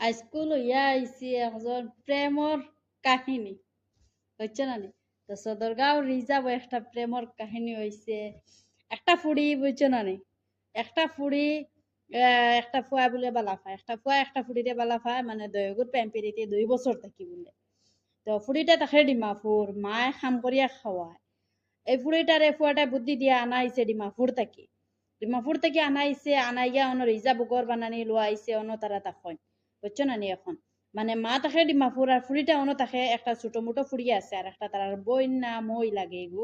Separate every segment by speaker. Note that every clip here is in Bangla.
Speaker 1: আজকুল হইয়া আইছি একজন প্রেমর কাহিনী, বুঝছো না নি? তো সদরগাঁও রিজার্ভ একটা প্রেমর কাহিনী হইছে। একটা ফুড়ি, বুঝছো না নি? একটা ফুড়ি একটা ফুয়া বলে বালা পায়, একটা ফুয়া একটা ফুড়িরে বালা পায়, মানে দয়গুর প্রেম পিরিতে 2 বছর থাকি বলে। তো ফুড়িটা তাকে ডিমাপুর মায়ে খাম করিয়া খাওয়ায়। এই ফুড়িটারে ফুয়াটা বুদ্ধি দিয়া আনা হইছে ডিমাপুর থেকে আনা হইছে, আনাইয়া অন রিজার্ভ ঘর বানানি লোয়া আইছে, অন তারা তখন বুঝছো না নি? এখন মানে মা তাকে ডিমাপুর আর ফুড়িটা অন তাকে একটা ছোট মোটো ফুড়ি আছে, আর একটা তার বই না মই লাগে এগু,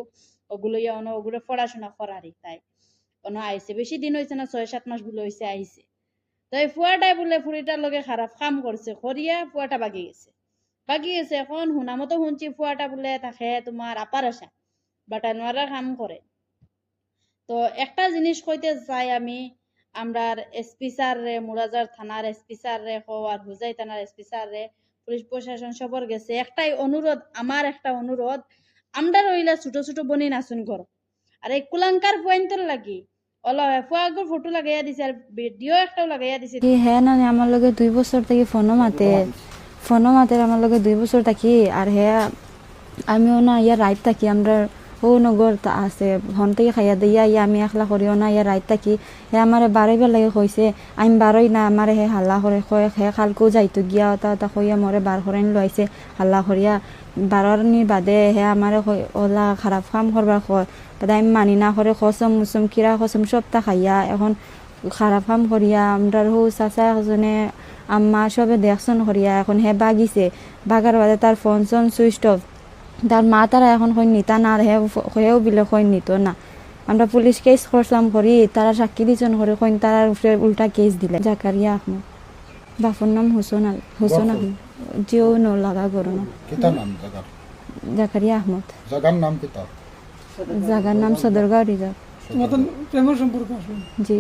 Speaker 1: ওগুলো ইয়া অন ওগুলো পড়াশোনা করারই তাই অন আইছে। বেশি দিন হয়েছে না, 6-7 মাস বলে হয়েছে আইছে। তো এই ফুয়াটাই বলে ফুড়িটার লগে খারাপ কাম করছে, করিয়া ফুয়াটা বাগি গেছে। এখন শুনা মতো শুনছি ফুয়াটা বলে তাকে তোমার আপার আশা বাটানোয়ারা কাম করে। তো একটা জিনিস কইতে চাই আমি, আমরার এসপি স্যার রে, মুরাজার থানার এসপি স্যার রে কো, আর হুজাই থানার এসপি স্যার রে, পুলিশ প্রশাসন সবর গেছে একটাই অনুরোধ, আমার একটা অনুরোধ, আমরা রইলা ছোট ছোট বনি নাচুন করো। আর এই কুলাঙ্কার পয়েন্টর লাগি ওলা ফুয়াগর ফটো লাগাইয়া দিছে, আর ভিডিও একটাও লাগাইয়া দিছে।
Speaker 2: হ্যাঁ না আমার লগে 2 বছর থেকে ফোনো মাতে আমার লগে 2 বছর থাকি। আর হ্যাঁ আমিও না ইয়া রাইত থাকি, আমরা ও নগর আছে হন থেকে খাইয়া দিয়া ইয়া আমি একলা করিও না ইয়া রাইত থাকি। হে আমার বারইবার লাগে কইছে আমি বারই না, আমার হে হাল্লা করে কয় হে খালকেও যাইতো গিয়া তা কইয়া মরে বার করে লাইছে হাল্লা করিয়া। বারনি বাদে হে আমার ওলা খারাপ কাম করবার কয়, বাদে আমি মানি না করে খসম মুসম কিরা খসম সবটা খাইয়া এখন খারাপ কাম করিয়া আমরা চাচা একজনে আম্মা সবে দেখছন করিয়া এখন হে বাগিছে। বাগার বাদে তার ফোন সন সুইচ অফ, তার মা তারা এখন কই নিতা না, আর হেও বিলে কই নিত না। আমরা পুলিশ কেস করলাম করি, তারা সাক্ষী দিচ্ছেন করে কইন তার উপরে উল্টা কেস দিলে। জাকারিয়া আহমদ, বাপুর নাম হুসন আহমদ, জিও নো লাগা করো না। জাকারিয়া আহমদ, জাগার নাম সদরগাঁও রিজার্ভ।
Speaker 3: প্রেমের সম্পর্ক
Speaker 2: জি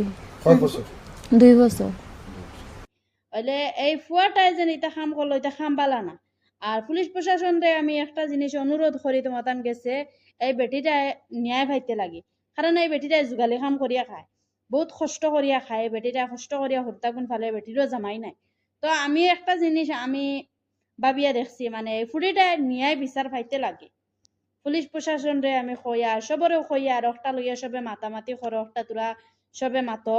Speaker 2: 2 বছর।
Speaker 1: হইলে এই ফুয়াটাই যেন ইটা খাম করলো, ইটা খাম বালা না। আর পুলিশ প্রশাসন রে আমি একটা জিনিস অনুরোধ করি, তোমাতান গেছে এই বেটিটা ন্যায় পাইতে লাগে। কারণ এই বেটিটা যুগালি কাম করিয়া খায়, বহুত কষ্ট করিয়া খায়। বেটিটা কষ্ট করিয়া হত্যা গুণ ফালে, বেটিরও জামাই নাই। তো আমি একটা জিনিস আমি ভাবিয়া দেখছি, মানে এই ফুড়িটা ন্যায় বিচার পাইতে লাগে। পুলিশ প্রশাসন রে আমি কইয়া সবরে কইয়া, আর একটা লইয়া সবে মাতামাতি করো, একটা তোরা সবে মাতো,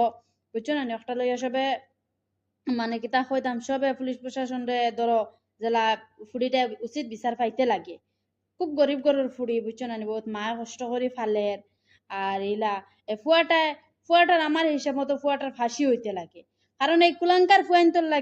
Speaker 1: বুঝছো না? একটা লইয়া সবে মানে কিতা কইতাম, সবে পুলিশ প্রশাসন রে ধরো জেলা ফুড়িটা উচিত বিচার পাইতে লাগে। খুব গরিব গরিব ফুড়ি, বুঝছো না? বহুত মায় কষ্ট করে ফালের। আর ইলা ফুয়াটার আমার হিসাব মতো ফুয়াটার ফাঁসি হইতে লাগে। কারণ এই কুলাঙ্কার ফুয়াইন্তর লাগে